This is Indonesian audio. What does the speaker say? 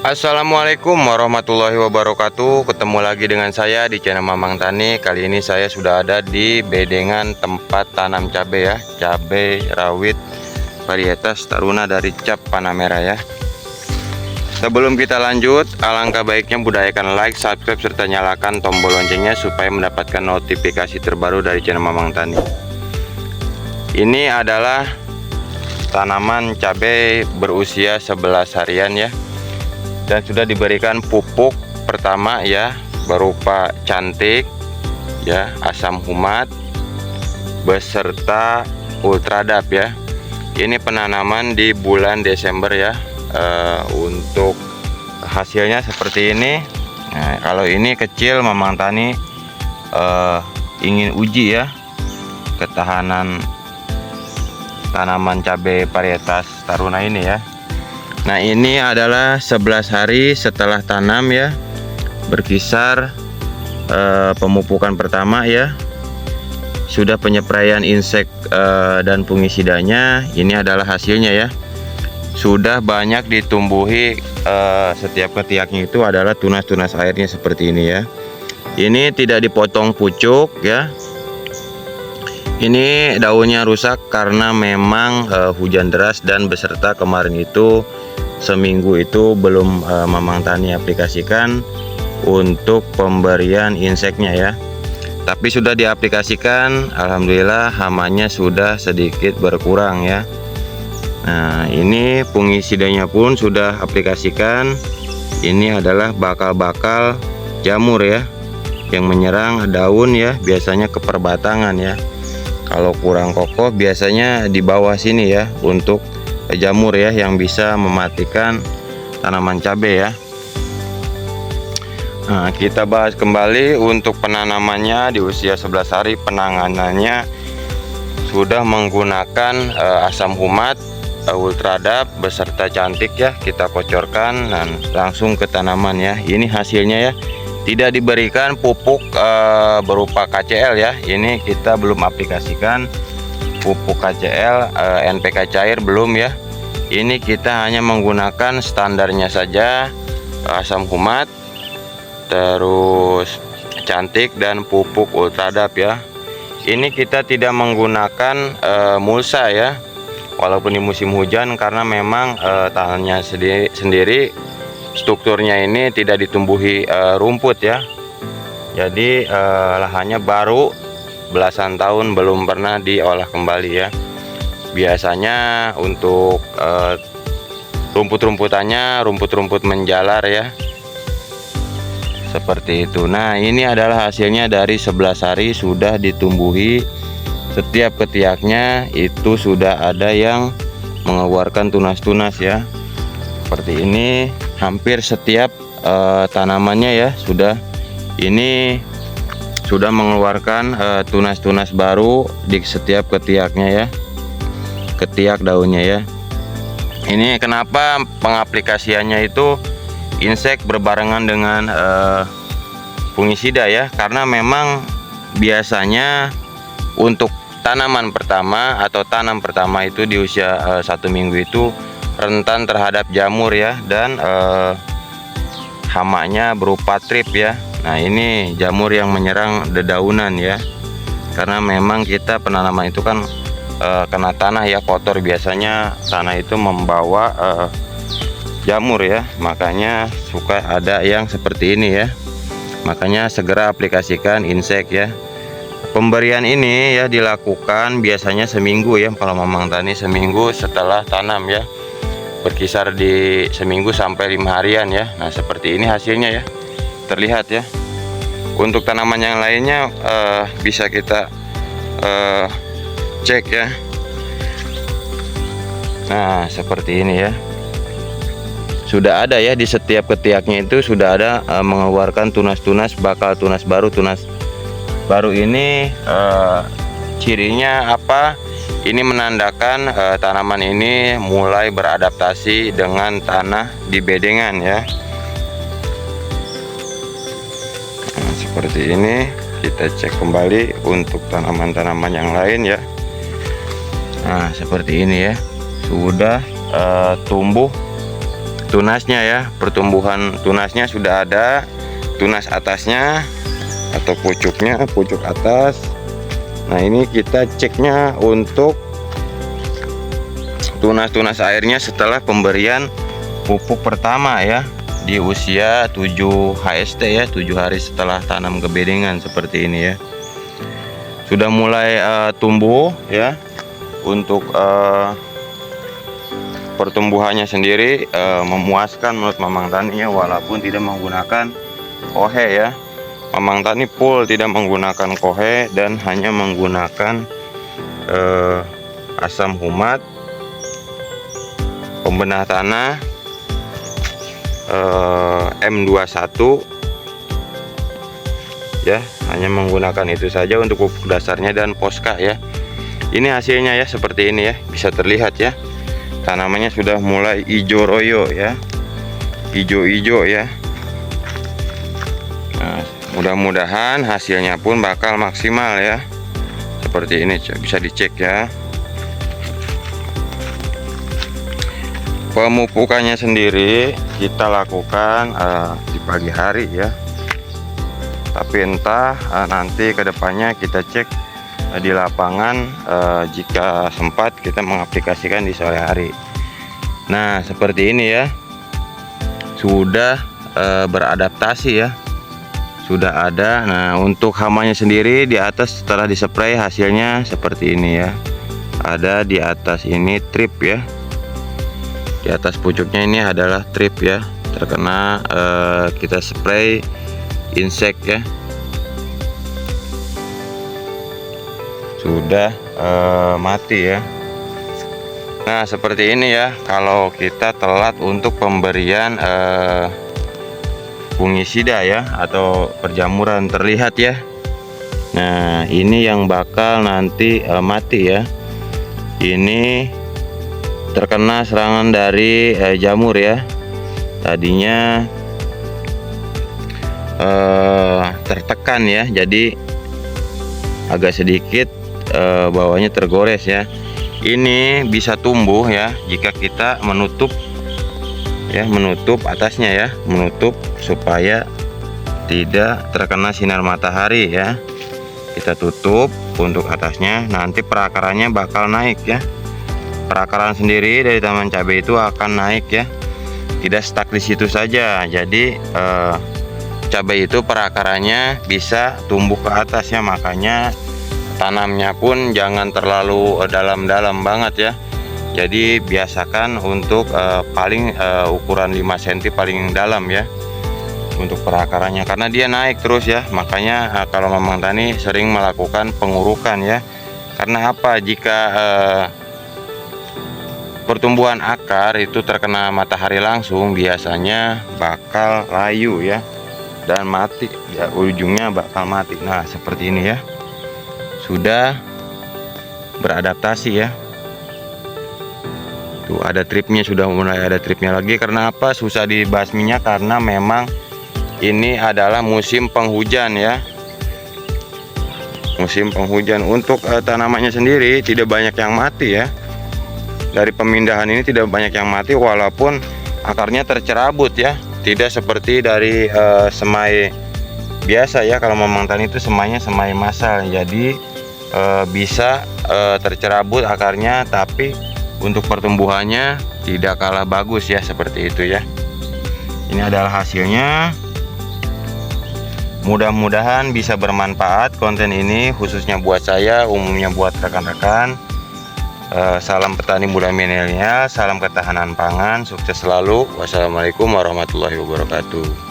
Assalamualaikum warahmatullahi wabarakatuh. Ketemu lagi dengan saya di channel Mamang Tani. Kali ini saya sudah ada di bedengan tempat tanam cabai ya, cabai rawit varietas Taruna dari Cap Panamera ya. Sebelum kita lanjut, alangkah baiknya budayakan like, subscribe serta nyalakan tombol loncengnya supaya mendapatkan notifikasi terbaru dari channel Mamang Tani. Ini adalah tanaman cabai berusia 11 harian ya, dan sudah diberikan pupuk pertama ya, berupa cantik ya, asam humat beserta ultradap ya. Ini penanaman di bulan Desember ya. Untuk hasilnya seperti ini. Nah, kalau ini kecil, Mamang Tani ingin uji ya ketahanan tanaman cabai varietas Taruna ini ya. Nah, ini adalah 11 hari setelah tanam ya, berkisar pemupukan pertama ya, sudah penyepraian insek dan fungisidanya. Ini adalah hasilnya ya, sudah banyak ditumbuhi. Setiap ketiaknya itu adalah tunas-tunas airnya seperti ini ya. Ini tidak dipotong pucuk ya. Ini daunnya rusak karena memang hujan deras, dan beserta kemarin itu seminggu itu belum Mamang Tani aplikasikan untuk pemberian inseknya ya. Tapi sudah diaplikasikan, alhamdulillah hamanya sudah sedikit berkurang ya. Nah, ini fungisidanya pun sudah aplikasikan. Ini adalah bakal-bakal jamur ya, yang menyerang daun ya, biasanya ke perbatangan ya. Kalau kurang kokoh biasanya di bawah sini ya, untuk jamur ya, yang bisa mematikan tanaman cabai ya. Nah, kita bahas kembali untuk penanamannya di usia 11 hari. Penanganannya sudah menggunakan asam humat, ultradap beserta cantik ya, kita kocorkan dan langsung ke tanaman ya. Ini hasilnya ya, tidak diberikan pupuk berupa KCL ya. Ini kita belum aplikasikan pupuk KCL, NPK cair belum ya. Ini kita hanya menggunakan standarnya saja, asam humat, terus cantik dan pupuk ultradap ya. Ini kita tidak menggunakan mulsa ya, walaupun di musim hujan, karena memang tanahnya sendiri strukturnya ini tidak ditumbuhi rumput ya. Jadi lahannya baru belasan tahun, belum pernah diolah kembali ya. Biasanya untuk rumput-rumputannya rumput-rumput menjalar ya, seperti itu. Nah, ini adalah hasilnya dari 11 hari sudah ditumbuhi. Setiap ketiaknya itu sudah ada yang mengeluarkan tunas-tunas ya, seperti ini. Hampir setiap tanamannya ya sudah mengeluarkan tunas-tunas baru di setiap ketiaknya ya, ketiak daunnya ya. Ini kenapa pengaplikasiannya itu insek berbarengan dengan fungisida ya, karena memang biasanya untuk tanaman pertama atau tanam pertama itu di usia 1 minggu itu rentan terhadap jamur ya, dan hamanya berupa trip ya. Nah, ini jamur yang menyerang dedaunan ya, karena memang kita penanaman itu kan kena tanah ya, kotor, biasanya tanah itu membawa jamur ya, makanya suka ada yang seperti ini ya. Makanya segera aplikasikan insek ya. Pemberian ini ya dilakukan biasanya seminggu ya, kalau Mamang Tani seminggu setelah tanam ya, berkisar di seminggu sampai 5 harian ya. Nah, seperti ini hasilnya ya, terlihat ya. Untuk tanaman yang lainnya bisa kita cek ya. Nah, seperti ini ya, sudah ada ya, di setiap ketiaknya itu sudah ada mengeluarkan tunas-tunas, bakal tunas baru. Tunas baru ini cirinya apa? Ini menandakan tanaman ini mulai beradaptasi dengan tanah di bedengan ya. Nah, seperti ini. Kita cek kembali untuk tanaman-tanaman yang lain ya. Nah, seperti ini ya, sudah tumbuh tunasnya ya, pertumbuhan tunasnya sudah ada, tunas atasnya atau pucuknya, pucuk atas. Nah ini kita ceknya untuk tunas-tunas airnya setelah pemberian pupuk pertama ya, di usia 7 HST ya, 7 hari setelah tanam kebedengan seperti ini ya. Sudah mulai tumbuh ya. Untuk pertumbuhannya sendiri memuaskan menurut Mamang Tani ya, walaupun tidak menggunakan kohe ya. Mamang Tani full tidak menggunakan kohe dan hanya menggunakan asam humat, pembenah tanah, M21 ya, hanya menggunakan itu saja untuk pupuk dasarnya dan poska ya. Ini hasilnya ya, seperti ini ya, bisa terlihat ya, tanamannya sudah mulai hijau royo ya, hijau-hijau ya. Nah, mudah-mudahan hasilnya pun bakal maksimal ya, seperti ini bisa dicek ya. Pemupukannya sendiri kita lakukan di pagi hari ya, tapi entah nanti kedepannya kita cek di lapangan, jika sempat kita mengaplikasikan di sore hari. Nah seperti ini ya, sudah beradaptasi ya, sudah ada. Nah untuk hamanya sendiri di atas setelah dispray hasilnya seperti ini ya, ada di atas ini trip ya. Di atas pucuknya ini adalah trip ya, terkena kita spray insek ya, sudah mati ya. Nah seperti ini ya, kalau kita telat untuk pemberian fungisida ya atau perjamuran terlihat ya. Nah ini yang bakal nanti mati ya, ini terkena serangan dari jamur ya. Tadinya tertekan ya, jadi agak sedikit bawahnya tergores ya. Ini bisa tumbuh ya jika kita menutup ya, menutup atasnya ya, menutup supaya tidak terkena sinar matahari ya. Kita tutup untuk atasnya, nanti perakarannya bakal naik ya. Perakaran sendiri dari tanaman cabai itu akan naik ya, tidak stuck di situ saja. Jadi cabai itu perakarannya bisa tumbuh ke atas ya, makanya tanamnya pun jangan terlalu dalam-dalam banget ya. Jadi biasakan untuk paling ukuran 5 cm paling dalam ya untuk perakarannya, karena dia naik terus ya. Makanya kalau Mamang Tani sering melakukan pengurukan ya. Karena apa? Jika pertumbuhan akar itu terkena matahari langsung, biasanya bakal layu ya dan mati ya, ujungnya bakal mati. Nah seperti ini ya, sudah beradaptasi ya. Tuh ada tripnya, sudah mulai ada tripnya lagi. Karena apa susah dibasminya? Karena memang ini adalah musim penghujan ya, musim penghujan. Untuk tanamannya sendiri tidak banyak yang mati ya. Dari pemindahan ini tidak banyak yang mati, walaupun akarnya tercerabut ya, tidak seperti dari semai biasa ya. Kalau Mamang Tani itu semainya semai massal, jadi bisa tercerabut akarnya, tapi untuk pertumbuhannya tidak kalah bagus ya, seperti itu ya. Ini adalah hasilnya. Mudah-mudahan bisa bermanfaat konten ini, khususnya buat saya, umumnya buat rekan-rekan. Salam petani muda milenial, salam ketahanan pangan, sukses selalu. Wassalamualaikum warahmatullahi wabarakatuh.